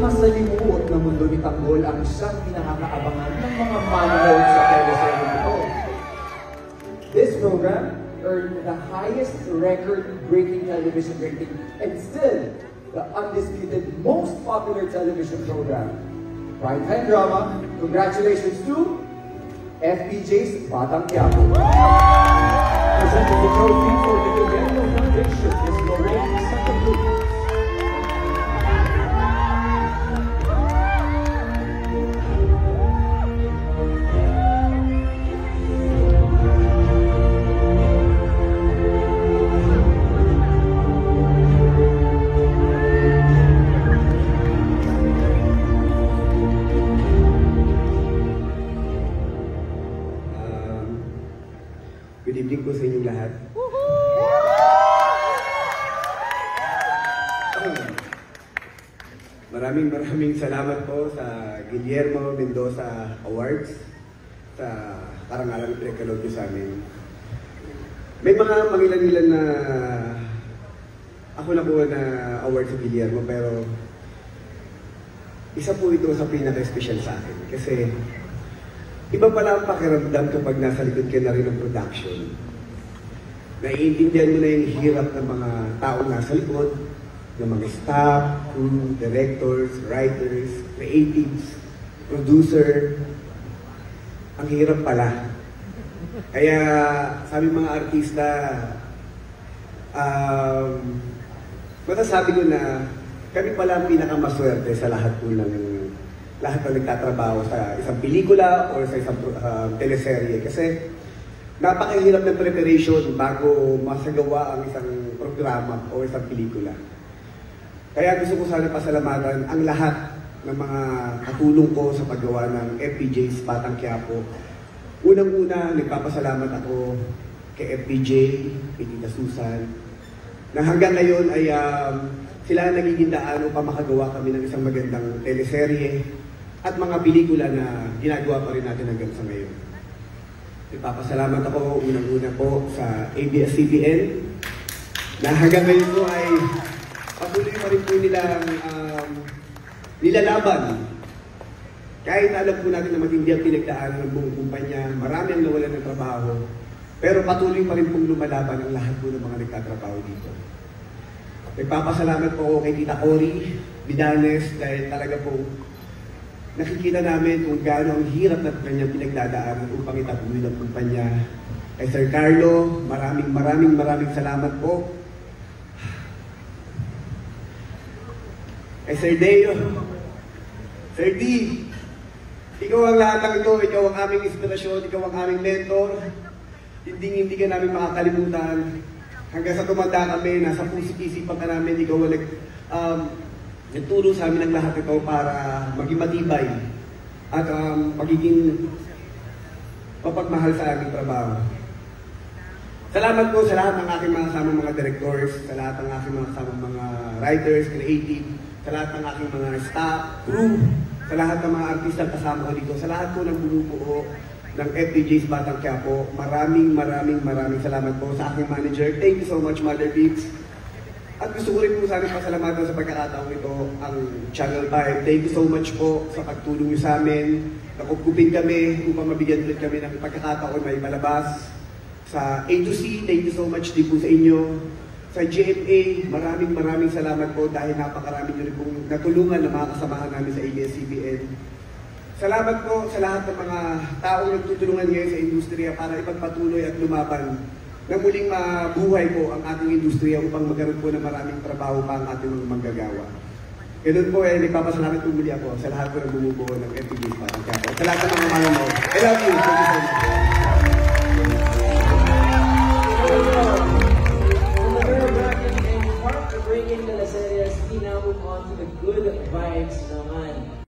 masalimuot na mundo ni Tanggol ang siyang pinakakaabangan ng mga manonood sa teleserye nito. This program earned the highest record-breaking television rating and still the undisputed most popular television program. Primetime drama, congratulations to FPJ's Batang Quiapo. Presenting the trophy for the Guillermo Foundation is Lorraine Santa Cruz. Good evening po sa inyong lahat. Maraming salamat po sa Guillermo Mendoza Awards sa karangalan ng pinagkaloob niyo sa amin. May mga mangilan-ilan na ako nakuha na award sa Guillermo, pero isa po ito sa pinaka-special sa akin kasi iba pala ang pakiramdam kapag nasa likod ka na rin ng production. Naiintindihan mo na yung hirap ng mga taong nasa likod, ng mga staff, crew, directors, writers, creatives, producer. Ang hirap pala. Kaya sabi mga artista, masasabi ko na kami pala ang pinakamaswerte sa lahat po ng nagtatrabaho sa isang pelikula o sa isang teleserye kasi napakahirap ng preparation bago masagawa ang isang programa o isang pelikula. Kaya gusto ko sana pasalamatan ang lahat ng mga katulong ko sa paggawa ng FPJ's Batang Quiapo. Unang-una, nagpapasalamat ako kay FPJ, kay Tita Susan, na hanggang ngayon ay sila nagiging daan upang makagawa kami ng isang magandang teleserye at mga pelikula na ginagawa pa rin natin hanggang sa ngayon. Ipapasalamat ako unang-una po sa ABS-CBN na hanggang ngayon po ay patuloy pa rin po nilang nilalaban. Kahit alam po natin na matindi ang pinagdaanan ng buong kumpanya, marami ang nawalan ng trabaho, pero patuloy pa rin pong lumalaban ang lahat po ng mga nagtatrabaho dito. Nagpapasalamat po ako kay Tita Cory Bidanes dahil talaga po nakikita namin kung gaano ang hirap na kanyang pinagdadaanan upang itabuhin ang kumpanya. Kay Sir Carlo, maraming salamat po. Kay Sir Deo, Sir D, ikaw ang lahat ng ito, ikaw ang aming inspirasyon, ikaw ang aming mentor. Hindi ka namin makakalimutan. Hanggang sa tumanda kami, nasa puso-isipan ka namin, ikaw ang nagturo sa amin ang lahat ito para maging matibay at magiging mapagmahal sa aming trabaho. Salamat po sa lahat ng aking mga kasamang mga directors, sa lahat ng aking mga kasamang mga writers, creative, sa lahat ng aking mga staff, crew, sa lahat ng mga artista kasama ko dito, sa lahat po ng bumubuo ng FPJ's Batang Quiapo. Maraming salamat po sa aking manager. Thank you so much, Mother Beats. At gusto ko rin po sana pasalamatan sa pagkakataong ito ang Channel 5. Thank you so much po sa pagtulong niyo sa amin. Nakukupin kami upang mabigyan ulit kami ng pagkakataon may malabas. Sa A to C, thank you so much din po sa inyo. Sa GMA, maraming salamat po dahil napakarami niyo rin pong natulungan ng mga kasamahan namin sa ABS-CBN. Salamat po sa lahat ng mga taong nagtutulungan ngayon sa industriya para ipagpatuloy at lumaban na muling mabuhay po ang ating industriya upang magkaroon po ng maraming trabaho pa ang ating mga manggagawa. Ganun po nagpapasalamat po muli ako sa lahat po ng bumubuo ng FPJ's Batang Quiapo. Sa lahat ng mga manonood. I love you. Thank you so much.